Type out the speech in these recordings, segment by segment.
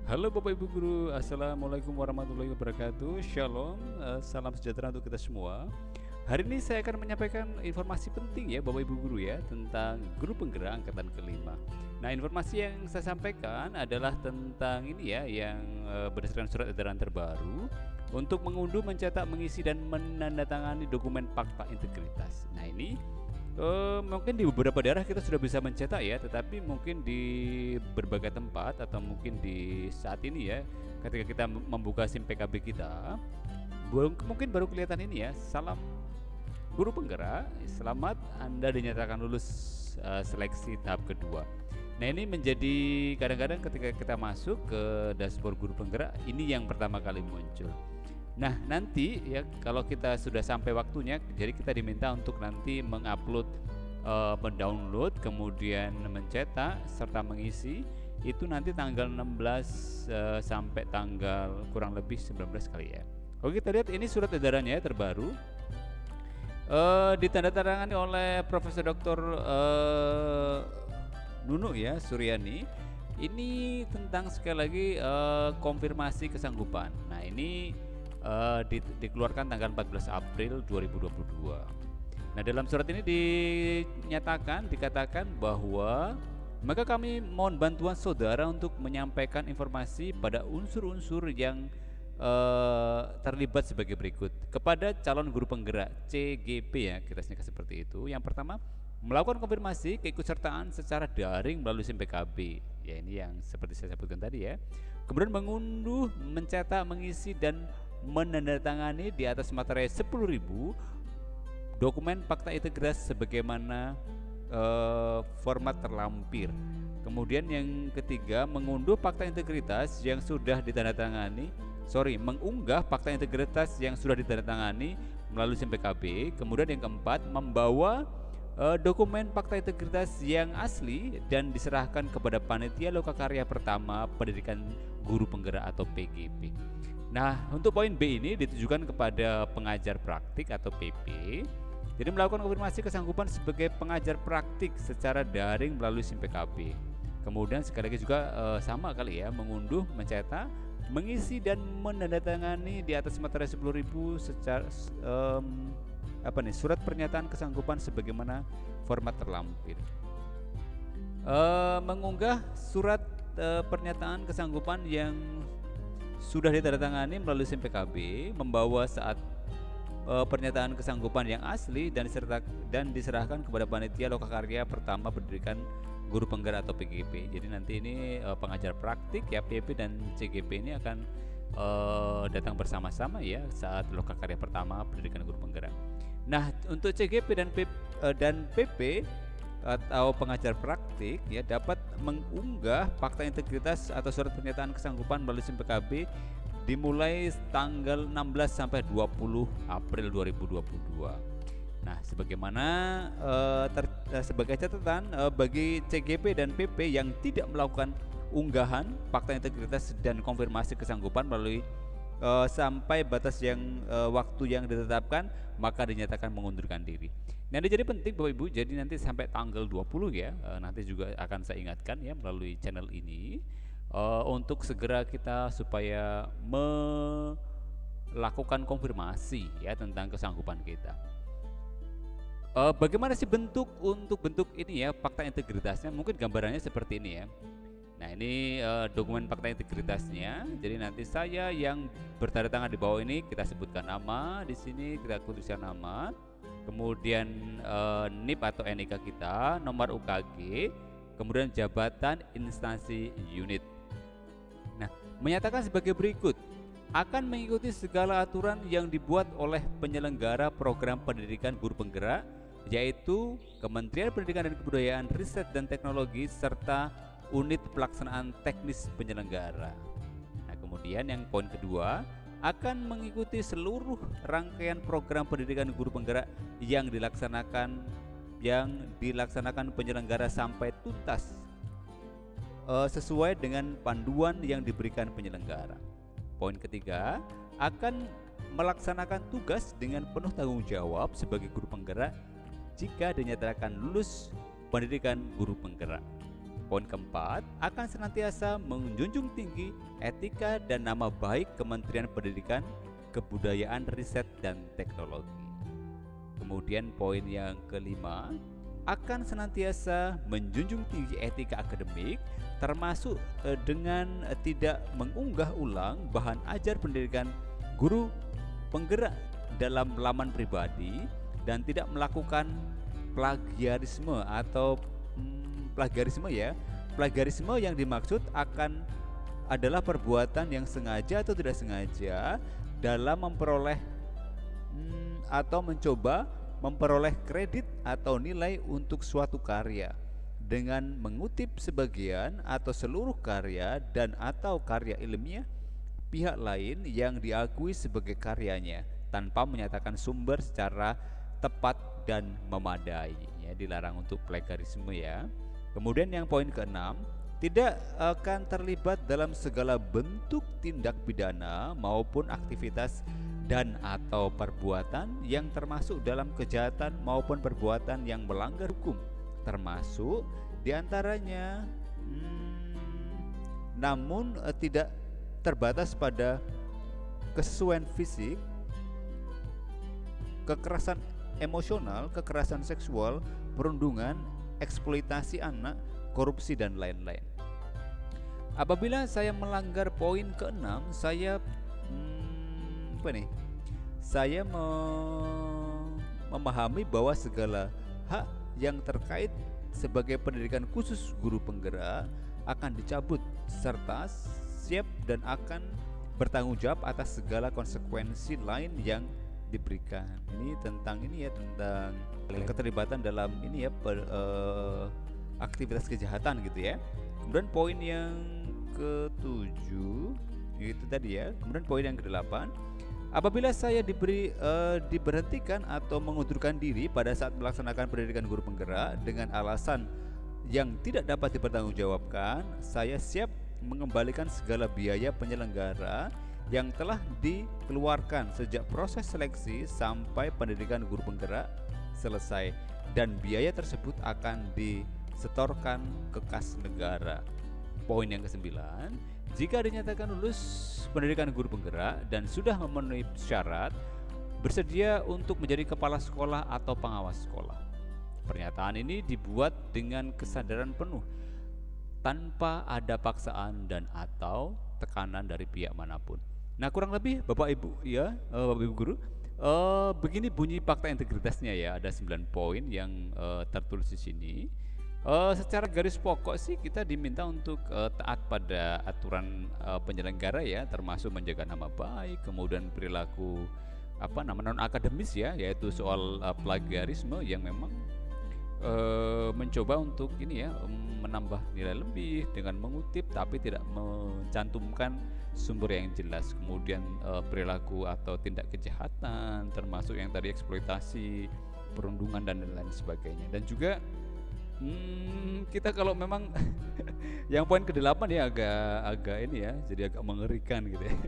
Halo Bapak Ibu Guru, Assalamualaikum warahmatullahi wabarakatuh. Shalom, salam sejahtera untuk kita semua. Hari ini saya akan menyampaikan informasi penting ya Bapak Ibu Guru ya, tentang guru penggerak angkatan kelima. Nah, informasi yang saya sampaikan adalah tentang ini ya, yang berdasarkan surat edaran terbaru untuk mengunduh, mencetak, mengisi dan menandatangani dokumen fakta integritas. Nah, ini mungkin di beberapa daerah kita sudah bisa mencetak ya, tetapi mungkin di berbagai tempat atau mungkin di saat ini ya, ketika kita membuka SIM PKB kita, mungkin baru kelihatan ini ya. Salam guru penggerak, selamat Anda dinyatakan lulus seleksi tahap kedua. Nah, ini menjadi kadang-kadang ketika kita masuk ke dashboard guru penggerak, ini yang pertama kali muncul. Nah, nanti ya kalau kita sudah sampai waktunya, jadi kita diminta untuk nanti mengupload, mendownload, kemudian mencetak serta mengisi itu nanti tanggal 16 sampai tanggal kurang lebih 19 kali ya. Oke, kita lihat ini surat edarannya terbaru. Ditandatangani oleh Profesor Dr. Nunu ya Suryani. Ini tentang sekali lagi konfirmasi kesanggupan. Nah, ini dikeluarkan tanggal 14 April 2022. Nah, dalam surat ini dikatakan bahwa maka kami mohon bantuan saudara untuk menyampaikan informasi pada unsur-unsur yang terlibat sebagai berikut kepada calon guru penggerak CGP ya, kita singkat seperti itu. Yang pertama, melakukan konfirmasi keikutsertaan secara daring melalui SIM PKB. Ya, ini yang seperti saya sebutkan tadi ya. Kemudian mengunduh, mencetak, mengisi dan menandatangani di atas materai 10.000 dokumen fakta integritas sebagaimana format terlampir. Kemudian yang ketiga, mengunduh fakta integritas yang sudah ditandatangani, mengunggah fakta integritas yang sudah ditandatangani melalui SIM PKB. Kemudian yang keempat, membawa dokumen fakta integritas yang asli dan diserahkan kepada panitia lokakarya pertama pendidikan guru penggerak atau PGP. Nah, untuk poin B ini ditujukan kepada pengajar praktik atau PP. Jadi melakukan konfirmasi kesanggupan sebagai pengajar praktik secara daring melalui SIM PKB. Kemudian sekali lagi juga sama kali ya, mengunduh, mencetak, mengisi dan menandatangani di atas materai 10.000 secara surat pernyataan kesanggupan sebagaimana format terlampir. Mengunggah surat pernyataan kesanggupan yang sudah ditandatangani melalui SIM PKB, membawa saat pernyataan kesanggupan yang asli dan diserahkan kepada panitia lokakarya pertama pendidikan guru penggerak atau PGP. Jadi nanti ini pengajar praktik ya, PP dan CGP ini akan datang bersama-sama ya saat lokakarya pertama pendidikan guru penggerak. Nah, untuk CGP dan PP atau pengajar praktik ya dapat mengunggah fakta integritas atau surat pernyataan kesanggupan melalui SIM PKB dimulai tanggal 16 sampai 20 April 2022. Nah, sebagaimana sebagai catatan bagi CGP dan PP yang tidak melakukan unggahan fakta integritas dan konfirmasi kesanggupan melalui sampai batas yang waktu yang ditetapkan, maka dinyatakan mengundurkan diri. Nah, ini jadi penting Bapak Ibu, jadi nanti sampai tanggal 20 ya, nanti juga akan saya ingatkan ya melalui channel ini untuk segera kita supaya melakukan konfirmasi ya tentang kesanggupan kita. Bagaimana sih bentuk ini ya fakta integritasnya? Mungkin gambarannya seperti ini ya. Nah, ini dokumen fakta integritasnya. Jadi nanti saya yang bertanda tangan di bawah ini kita sebutkan nama, di sini kita tuliskan nama, kemudian NIP atau NIK kita, nomor UKG, kemudian jabatan, instansi, unit. Nah, menyatakan sebagai berikut: akan mengikuti segala aturan yang dibuat oleh penyelenggara program pendidikan guru penggerak, yaitu Kementerian Pendidikan dan Kebudayaan, Riset dan Teknologi serta unit pelaksanaan teknis penyelenggara. Nah, kemudian yang poin kedua, akan mengikuti seluruh rangkaian program pendidikan guru penggerak yang dilaksanakan penyelenggara sampai tuntas sesuai dengan panduan yang diberikan penyelenggara. Poin ketiga, akan melaksanakan tugas dengan penuh tanggung jawab sebagai guru penggerak jika dinyatakan lulus pendidikan guru penggerak. Poin keempat, akan senantiasa menjunjung tinggi etika dan nama baik Kementerian Pendidikan, Kebudayaan, Riset, dan Teknologi. Kemudian poin yang kelima, akan senantiasa menjunjung tinggi etika akademik, termasuk dengan tidak mengunggah ulang bahan ajar pendidikan guru penggerak dalam laman pribadi dan tidak melakukan plagiarisme atau plagiarisme yang dimaksud adalah perbuatan yang sengaja atau tidak sengaja dalam memperoleh atau mencoba memperoleh kredit atau nilai untuk suatu karya dengan mengutip sebagian atau seluruh karya dan atau karya ilmiah pihak lain yang diakui sebagai karyanya tanpa menyatakan sumber secara tepat dan memadai. Ya, dilarang untuk plagiarisme ya. Kemudian yang poin keenam, tidak akan terlibat dalam segala bentuk tindak pidana maupun aktivitas dan atau perbuatan yang termasuk dalam kejahatan maupun perbuatan yang melanggar hukum, termasuk diantaranya namun tidak terbatas pada kesesuaian fisik, kekerasan emosional, kekerasan seksual, perundungan, eksploitasi anak, korupsi, dan lain-lain. Apabila saya melanggar poin keenam, saya memahami bahwa segala hak yang terkait sebagai pendidikan khusus guru penggerak akan dicabut serta siap dan akan bertanggung jawab atas segala konsekuensi lain yang diberikan. Ini tentang keterlibatan dalam aktivitas kejahatan gitu ya. Kemudian poin yang ketujuh itu tadi ya. Kemudian poin yang kedelapan, apabila saya diberhentikan atau mengundurkan diri pada saat melaksanakan pendidikan guru penggerak dengan alasan yang tidak dapat dipertanggungjawabkan, saya siap mengembalikan segala biaya penyelenggara yang telah dikeluarkan sejak proses seleksi sampai pendidikan guru penggerak selesai, dan biaya tersebut akan disetorkan ke kas negara. Poin yang kesembilan, jika dinyatakan lulus pendidikan guru penggerak dan sudah memenuhi syarat, bersedia untuk menjadi kepala sekolah atau pengawas sekolah. Pernyataan ini dibuat dengan kesadaran penuh tanpa ada paksaan dan atau tekanan dari pihak manapun. Nah, kurang lebih Bapak Ibu ya, Bapak Ibu guru, begini bunyi fakta integritasnya ya. Ada 9 poin yang tertulis di sini. Secara garis pokok sih kita diminta untuk taat pada aturan penyelenggara ya, termasuk menjaga nama baik, kemudian perilaku non akademis ya, yaitu soal plagiarisme yang memang mencoba untuk menambah nilai lebih dengan mengutip tapi tidak mencantumkan sumber yang jelas. Kemudian perilaku atau tindak kejahatan termasuk yang tadi eksploitasi, perundungan dan lain sebagainya. Dan juga kita kalau memang yang poin ke-8 ya agak ini ya, jadi agak mengerikan gitu ya.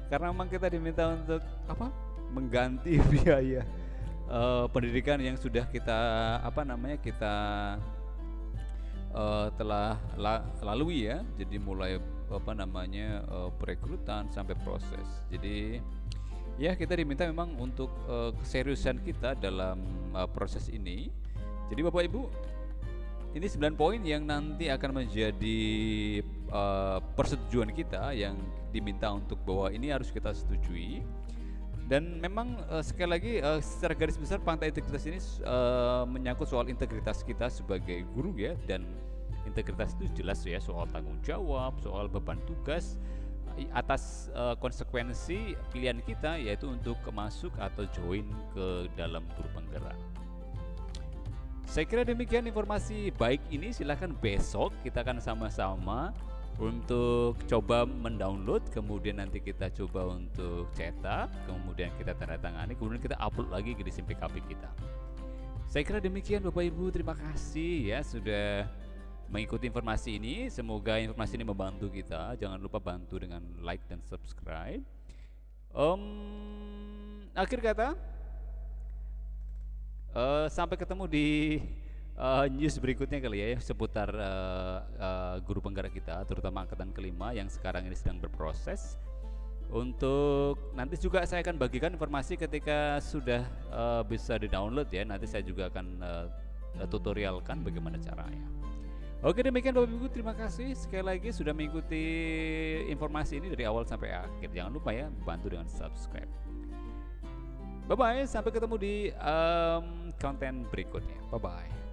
Karena memang kita diminta untuk mengganti biaya pendidikan yang sudah kita telah lalui ya. Jadi mulai perekrutan sampai proses. Jadi ya kita diminta memang untuk keseriusan kita dalam proses ini. Jadi Bapak Ibu, ini 9 poin yang nanti akan menjadi persetujuan kita yang diminta untuk bahwa ini harus kita setujui. Dan memang sekali lagi secara garis besar fakta integritas ini menyangkut soal integritas kita sebagai guru ya, dan integritas itu jelas ya, soal tanggung jawab, soal beban tugas atas konsekuensi pilihan kita, yaitu untuk masuk atau join ke dalam guru penggerak. Saya kira demikian informasi baik ini. Silahkan besok kita akan sama-sama untuk coba mendownload, kemudian nanti kita coba untuk cetak, kemudian kita tanda tangani, kemudian kita upload lagi ke disim PKP kita. Saya kira demikian Bapak Ibu, terima kasih ya sudah mengikuti informasi ini. Semoga informasi ini membantu kita. Jangan lupa bantu dengan like dan subscribe. Akhir kata, sampai ketemu di news berikutnya kali ya seputar guru penggerak kita, terutama angkatan kelima yang sekarang ini sedang berproses. Untuk nanti juga saya akan bagikan informasi ketika sudah bisa di-download ya. Nanti saya juga akan tutorialkan bagaimana caranya. Oke, demikian Bapak Ibu, terima kasih sekali lagi sudah mengikuti informasi ini dari awal sampai akhir. Jangan lupa ya, bantu dengan subscribe. Bye bye, sampai ketemu di konten berikutnya. Bye bye.